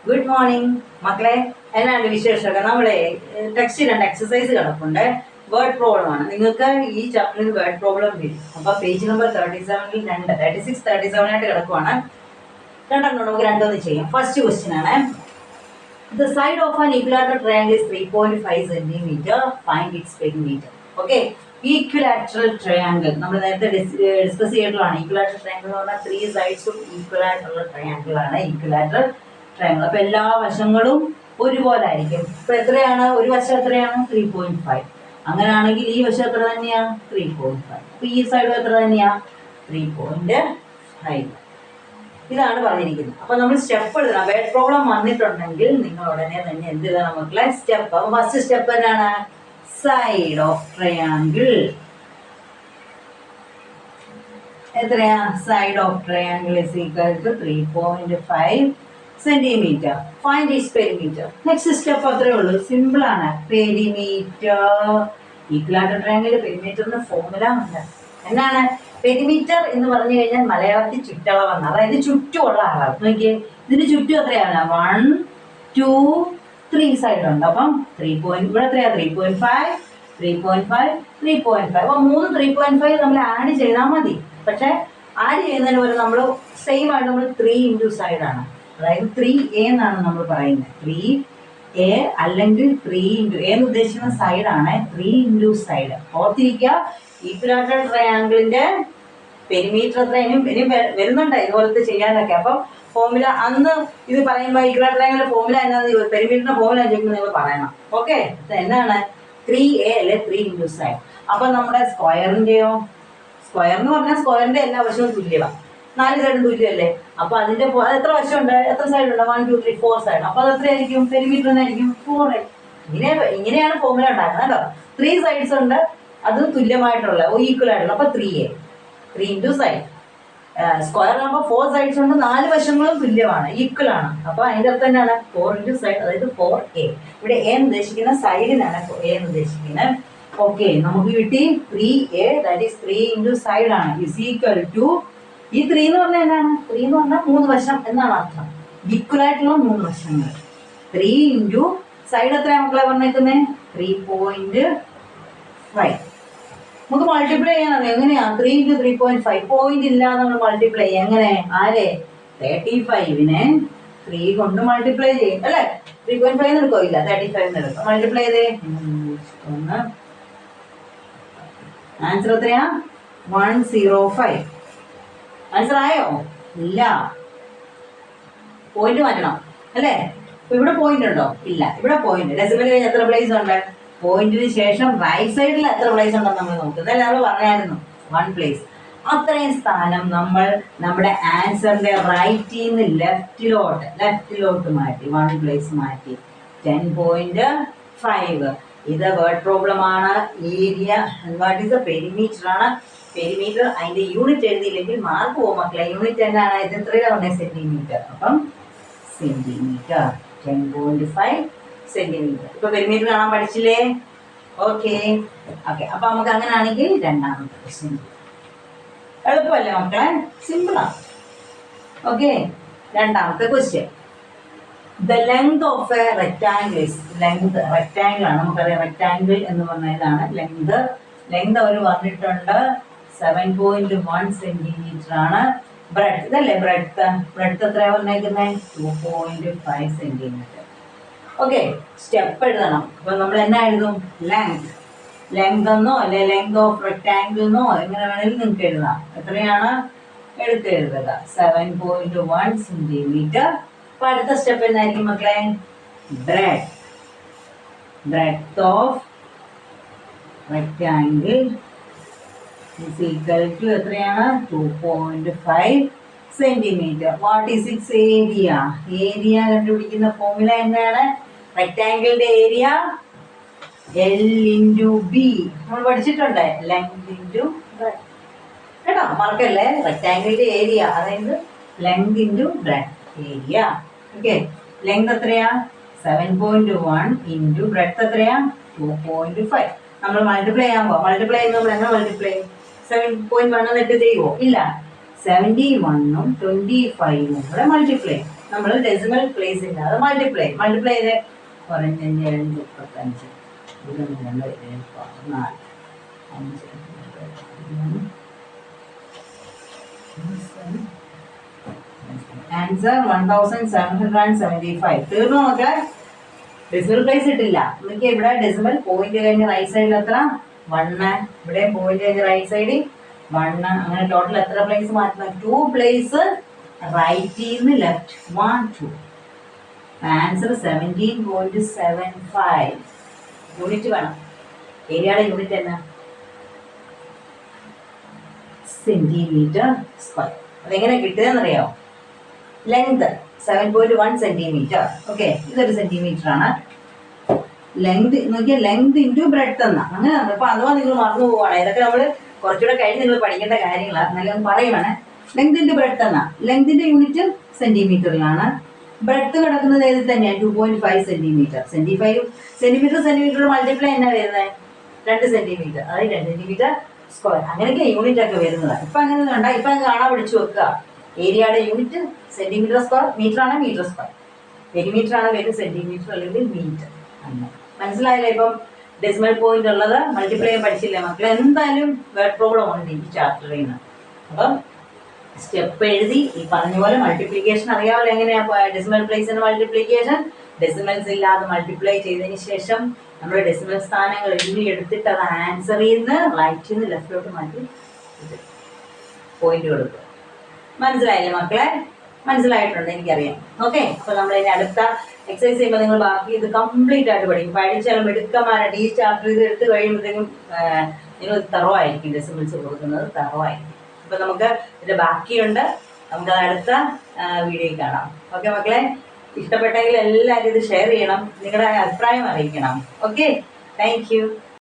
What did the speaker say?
Good morning മക്കളെ. എന്നാണ് വിശേഷമൊക്കെ? നമ്മളെ ടെക്സ്റ്റ് 2 എക്സസൈസ് കിടപ്പുണ്ട്. വേർഡ് പ്രോബ്ലം ആണ്. നിങ്ങൾക്ക് ഈ ചാപ്റ്ററിൽ വേർഡ് പ്രോബ്ലം വരും. അപ്പൊ പേജ് നമ്പർ 37-ൽ 36, 37 ആയിട്ട് കിടക്കുവാണ്. രണ്ടെണ്ണം നമുക്ക് രണ്ടൊന്ന് ചെയ്യാം. ഫസ്റ്റ് ക്വസ്റ്റ്യൻ ആണ്, the side of an equilateral triangle is 3.5 cm. Find its perimeter. Okay, equilateral triangle നമ്മൾ നേരത്തെ ഡിസ്കസ് ചെയ്തിട്ടുള്ളതാണ്. ഈക്വിലാറ്ററൽ ട്രയാങ്കിൾ എന്ന് പറഞ്ഞാൽ 3 സൈഡ്സും ഈക്വലായിട്ടുള്ള ട്രയാങ്കിൾ ആണ് ഈക്വിലാറ്ററൽ ട്രയാങ്കിൾ. അപ്പൊ എല്ലാ വശങ്ങളും ഒരുപോലെ ആയിരിക്കും. ഇപ്പൊ എത്രയാണ് ഒരു വശം? എത്രയാണ്? 3.5. അങ്ങനെയാണെങ്കിൽ ഈ വശം എത്ര തന്നെയാ? 3.5. അപ്പൊ ഈ സൈഡും എത്ര തന്നെയാ? 3.5. ഇതാണ് പറഞ്ഞിരിക്കുന്നത്. അപ്പൊ നമ്മൾ സ്റ്റെപ്പ് എഴുതണം. വേർഡ് പ്രോബ്ലം വന്നിട്ടുണ്ടെങ്കിൽ നിങ്ങൾ ഉടനെ തന്നെ എന്ത് എഴുതണം മക്കളെ? സ്റ്റെപ്പ്. അപ്പൊ ഫസ്റ്റ് സ്റ്റെപ്പ് എന്താണ്? Side of triangle. എത്രയാ? Side of triangle is equal to 3.5 cm. Find its perimeter. Next step അത്രേ ഉള്ളൂ. സിമ്പിൾ ആണ്. പെരിമീറ്റർ. ഈക്വിലാറ്ററൽ ട്രയാങ്കിൾ പെരിമീറ്ററിന് ഫോർമുല ഉണ്ട്. എന്താണ് പെരിമീറ്റർ എന്ന് പറഞ്ഞു കഴിഞ്ഞാൽ? മലയാളത്തിൽ ചുറ്റളവെന്ന്. അതായത് ചുറ്റുമുള്ള അളവ്. നോക്കിയേ, ഇതിന് ചുറ്റും എത്രയാണ്? 1, 2, 3 സൈഡ് ഉണ്ട്. അപ്പം 3. ഇവിടെ എത്രയാ? 3.5, 3.5, 3.5. അപ്പൊ 3 നമ്മൾ ആഡ് ചെയ്താൽ മതി. പക്ഷെ ആഡ് ചെയ്യുന്നതിന് പോലെ നമ്മൾ സെയിം ആയിട്ട് നമ്മൾ 3 ഇൻറ്റു സൈഡാണ്. അതായത് 3A എന്നാണ് നമ്മൾ പറയുന്നത്. 3A അല്ലെങ്കിൽ 3 ഇൻറ്റു A എന്ന് ഉദ്ദേശിക്കുന്ന സൈഡാണ്. 3 ഇൻറ്റു സൈഡ്. ഓർത്തിരിക്കുക, ഈക്വിലാറ്ററൽ ട്രയാങ്കിളിന്റെ പെരിമീറ്റർ എത്രയും ഇനി വരുന്നുണ്ട് ഇതുപോലത്തെ ചെയ്യാനൊക്കെ. അപ്പം ഫോർമുല അന്ന് ഇത് പറയുമ്പോൾ ഈക്വിലാറ്ററൽ ട്രയാങ്കിളിന്റെ ഫോർമുല എന്നാന്ന്, പെരിമീറ്ററിന്റെ ഫോർമുല ചോദിക്കുമ്പോൾ നിങ്ങൾ പറയണം. ഓക്കെ, എന്താണ്? 3A അല്ലെ 3 ഇൻറ്റു സൈഡ്. അപ്പൊ നമ്മുടെ സ്ക്വയറിന്റെയോ? സ്ക്വയർ എന്ന് പറഞ്ഞാൽ സ്ക്വയറിന്റെ എല്ലാ വശവും തുല്യമാണ്. 4 സൈഡും തുല്യമല്ലേ? അപ്പൊ അതിന്റെ എത്ര വശമുണ്ട്? എത്ര സൈഡ് ഉണ്ട്? 1, 2, 3, 4 സൈഡ്. അപ്പൊ അത് എത്രയായിരിക്കും? പെരിമീറ്ററിനായിരിക്കും 4. ഇങ്ങനെയാണ് ഫോർമുല ഉണ്ടാക്കുന്നത് കേട്ടോ. 3 സൈഡ്സ് ഉണ്ട്, അത് തുല്യമായിട്ടുള്ള ഈക്വൽ ആയിട്ടുള്ള. അപ്പൊ 3A, 3 ഇൻറ്റു സൈഡ്. സ്ക്വയർ ആകുമ്പോൾ 4 സൈഡ്സ് ഉണ്ട്, 4 വശങ്ങളും തുല്യമാണ്, ഈക്വൽ ആണ്. അപ്പൊ അതിന്റെ അർത്ഥം എന്താണ്? 4 ഇൻറ്റു സൈഡ്, അതായത് 4A. ഇവിടെ A എന്ന് ഉദ്ദേശിക്കുന്ന സൈഡിനാണ് A എന്ന് ഉദ്ദേശിക്കുന്നത്. ഓക്കെ, നമുക്ക് കിട്ടി 3A, that is 3 into side ആണ്, ഇസ് ഈക്വൽ ടു ഈ 3 എന്ന് പറഞ്ഞാൽ എന്താണ്? 3 എന്ന് പറഞ്ഞാൽ 3 വശം എന്നാണ് അർത്ഥം. ഈക്വൽ ആയിട്ടുള്ള 3 വശങ്ങൾ. 3 ഇൻറ്റു സൈഡ് എത്രയാണ് മക്കളെ പറഞ്ഞേക്കുന്നത്? 3.5. നമുക്ക് മൾട്ടിപ്ലൈ ചെയ്യാൻ അറിയാം. എങ്ങനെയാ? 3 ഇൻറ്റു 3.5. പോയിന്റ് ഇല്ലാതെ നമ്മൾ മൾട്ടിപ്ലൈ ചെയ്യും. എങ്ങനെ? ആരെ? 35നെ 3 കൊണ്ട് മൾട്ടിപ്ലൈ ചെയ്യും അല്ലെ? 3.5 എടുക്കോ? ഇല്ല, 35 എടുക്കും. മൾട്ടിപ്ലൈ ചെയ്തേ. ആൻസർ എത്രയാ? 105. ആൻസർ ആയോ? ഇല്ല, പോയിന്റ് മാറ്റണം അല്ലേ? ഇവിടെ പോയിന്റ് ഉണ്ടോ? ഇല്ല, ഇവിടെ പോയിന്റ്. ഡെസിമൽ കഴിഞ്ഞ് എത്ര പ്ലേസ് ഉണ്ട്? പോയിന്റിന് ശേഷം റൈറ്റ് സൈഡിൽ എത്ര പ്ലേസ് ഉണ്ടെന്ന് നമ്മൾ നോക്കുന്നത് അല്ലേ? നമ്മൾ പറഞ്ഞായിരുന്നു 1 പ്ലേസ്. അത്രയും സ്ഥാനം നമ്മൾ നമ്മുടെ ആൻസറിന്റെ റൈറ്റിൽ നിന്ന് ലെഫ്റ്റിലോട്ട് മാറ്റി 1 പ്ലേസ് മാറ്റി. 10.5. ഇത് വേർഡ് പ്രോബ്ലം ആണ്. Area what is the perimeter ആണ്. പെരിമീറ്റർ അതിന്റെ യൂണിറ്റ് എഴുതിയില്ലെങ്കിൽ മാർക്ക് പോകും മക്കളെ. യൂണിറ്റ് എന്താണ്? ഇത് എത്രയാണ്? സെന്റിമീറ്റർ. അപ്പം സെന്റിമീറ്റർ 10.5 സെന്റിമീറ്റർ. ഇപ്പൊ പെരിമീറ്റർ കാണാൻ പഠിച്ചില്ലേ? ഓക്കെ. അപ്പൊ നമുക്ക് അങ്ങനെയാണെങ്കിൽ രണ്ടാമത്തെ ക്വസ്റ്റ്യൻ. എളുപ്പമല്ലേ മക്കളെ? സിമ്പിളാണ്. ഓക്കെ, രണ്ടാമത്തെ question. The length of A rectangle is. Length rectangle ആണ്, നമുക്കറിയാം. റെക്ടാംഗിൾ എന്ന് പറഞ്ഞതാണ് ലെങ്ത് അവർ പറഞ്ഞിട്ടുണ്ട് 7.1 സെന്റിമീറ്റർ ആണ്. ബ്രെഡ്ത്ത് ഇതല്ലേ? ബ്രെഡ്ത്ത് എത്രയാ പറഞ്ഞേക്കുന്നത്? 2.5 സെന്റിമീറ്റർ. ഓക്കെ, സ്റ്റെപ്പ് എഴുതണം. അപ്പൊ നമ്മൾ എന്നാ എഴുതും? ലെങ്ത് എന്നോ അല്ലെ ലെങ്ത് ഓഫ് റെക്ടാംഗിൾ എന്നോ എങ്ങനെ വേണമെങ്കിലും നിങ്ങൾക്ക് എഴുതാം. എത്രയാണ് എഴുതുക? 7.1 സെന്റിമീറ്റർ. അപ്പൊ അടുത്ത സ്റ്റെപ്പ് എന്നായിരിക്കും മക്കളെ? Breadth of rectangle is equal to എത്രയാണ്? 2.5 centimetre. What is it's area? Area കണ്ടുപിടിക്കുന്ന ഫോർമുല എന്താണ്? റെക്ടാംഗിളിന്റെ ഏരിയ L ഇൻറ്റു ബി. നമ്മൾ പഠിച്ചിട്ടുണ്ട്. ലെങ്ത് ഇൻറ്റു ബ്രെഡ്ത്ത് കേട്ടോ, മറക്കല്ലേ? റെക്ടാംഗിളിന്റെ ഏരിയ അതായത് length into breadth area. Okay, length എത്രയാ? 7.1 ഇൻറ്റു ബ്രെഡ്ത്ത് എത്രയാ? 2.5. നമ്മൾ മൾട്ടിപ്ലൈ ചെയ്യുമ്പോൾ നമ്മൾ എങ്ങനെ മൾട്ടിപ്ലൈ? 7.1 എന്നിട്ട് ചെയ്യുമോ? ഇല്ല, 71ഉം 25ഉം കൂടെ മൾട്ടിപ്ലൈ. നമ്മൾ ഡെസിമൽ പ്ലേസ് ഇല്ലാതെ മൾട്ടിപ്ലൈ ചെയ്ത് കുറഞ്ഞ 735 ആൻസർ 1775. തീർന്നു നോക്ക്. ഡെസിമൽ പ്ലേസ് ഇട്ടില്ല. നോക്കിയാൽ ഇവിടെ ഡെസിമൽ പോയിന്റ് കഴിഞ്ഞ് റൈറ്റ് സൈഡിൽ എത്ര 1, ഇവിടെ പോയിന്റ് കഴിഞ്ഞ് റൈറ്റ് സൈഡിൽ 1. അങ്ങനെ ടോട്ടൽ എത്ര പ്ലേസ് മാറ്റണം? 2 പ്ലേസ് റൈറ്റിന്ന് ലെഫ്റ്റ്. 1 2. ആൻസർ 17.75. യൂണിറ്റ് വേണം. ഏരിയയുടെ യൂണിറ്റ് എന്നാ? Centimetre square. അതെങ്ങനെ കിട്ടുകയെന്നറിയാമോ? Length 7.1 centimetre. ഓക്കെ, ഇതൊരു സെന്റിമീറ്റർ ആണ്. ലെങ്ത് നോക്കിയാൽ ലെങ്ത് ഇൻറ്റു ബ്രെഡ്ത്ത് എന്നാ. അങ്ങനെ അപ്പൊ അഥവാ നിങ്ങൾ മറന്നു പോവാണ്. ഇതൊക്കെ നമ്മൾ കുറച്ചുകൂടെ കഴിഞ്ഞ് നിങ്ങൾ പഠിക്കേണ്ട കാര്യങ്ങളാണ്. എന്നാലും പറയുവാണ്. ലെങ്ത് ഇൻറ്റു ബ്രെഡ്ത്ത് എന്നാ. ലെങ്തിന്റെ യൂണിറ്റ് സെന്റിമീറ്ററിലാണ്. ബ്രെഡ്ത്ത് കിടക്കുന്നത് ഏത് തന്നെയാണ്? 2.5 സെന്റിമീറ്റർ. സെന്റിമീറ്റർ മൾട്ടിപ്ലൈ എന്നാ വരുന്നത്? 2 സെന്റിമീറ്റർ. അതായത് 2 സെന്റിമീറ്റർ സ്ക്വയർ. അങ്ങനെയൊക്കെ യൂണിറ്റ് ഒക്കെ വരുന്നത്. ഇപ്പൊ അങ്ങനെ കണ്ട ഇപ്പൊ കാണാൻ പഠിച്ചു വെക്കുക. ഏരിയയുടെ യൂണിറ്റ് സെന്റിമീറ്റർ സ്ക്വയർ. മീറ്റർ ആണ് മീറ്റർ സ്ക്വയർ. പെരിമീറ്റർ ആണ് വരുന്നത് സെന്റിമീറ്റർ അല്ലെങ്കിൽ മീറ്റർ. അങ്ങനെ മനസ്സിലായില്ലേ? ഇപ്പം ഡെസിമൽ പോയിന്റ് ഉള്ളത് മൾട്ടിപ്ലൈ ചെയ്യാൻ പഠിച്ചില്ലേ മക്കളെ? എന്തായാലും വേർഡ് പ്രോബ്ലം ഉണ്ട് ഈ ചാപ്റ്ററിൽ നിന്ന്. അപ്പം സ്റ്റെപ്പ് എഴുതി ഈ പറഞ്ഞ പോലെ മൾട്ടിപ്ലിക്കേഷൻ അറിയാമല്ലോ എങ്ങനെയാ? ഡെസിമൽ പ്ലേസിന്റെ മൾട്ടിപ്ലിക്കേഷൻ ഡെസിമൽസ് ഇല്ലാതെ മൾട്ടിപ്ലൈ ചെയ്തതിന് ശേഷം നമ്മുടെ ഡെസിമൽ സ്ഥാനങ്ങൾ എഴുതി എടുത്തിട്ട് അത് ആൻസറിൽ നിന്ന് റൈറ്റിൽ നിന്ന് ലെഫ്റ്റിലോട്ട് മാറ്റി പോയിന്റ് കൊടുക്കുക. മനസ്സിലായില്ലേ മക്കളെ? മനസ്സിലായിട്ടുണ്ട് എനിക്കറിയാം. ഓക്കെ, അപ്പൊ നമ്മൾ ഇനി അടുത്ത എക്സസൈസ് ചെയ്യുമ്പോൾ നിങ്ങൾ ബാക്കി ഇത് കംപ്ലീറ്റ് ആയിട്ട് പഠിക്കും. പഠിച്ചാലും എടുക്കമാരായിട്ട് ഈ ചാപ്റ്റർ ഇത് എടുത്ത് കഴിയുമ്പോഴത്തേക്കും നിങ്ങൾ തറവായിരിക്കും. ഡെസിമൽസ് കൊടുക്കുന്നത് തറവായിരിക്കും. അപ്പൊ നമുക്ക് ഇതിന്റെ ബാക്കിയുണ്ട്. നമുക്കത് അടുത്ത വീഡിയോയിൽ കാണാം. ഓക്കെ മക്കളെ, ഇഷ്ടപ്പെട്ടെങ്കിൽ എല്ലാവരും ഇത് ഷെയർ ചെയ്യണം. നിങ്ങളുടെ അഭിപ്രായം അറിയിക്കണം. Okay, thank you.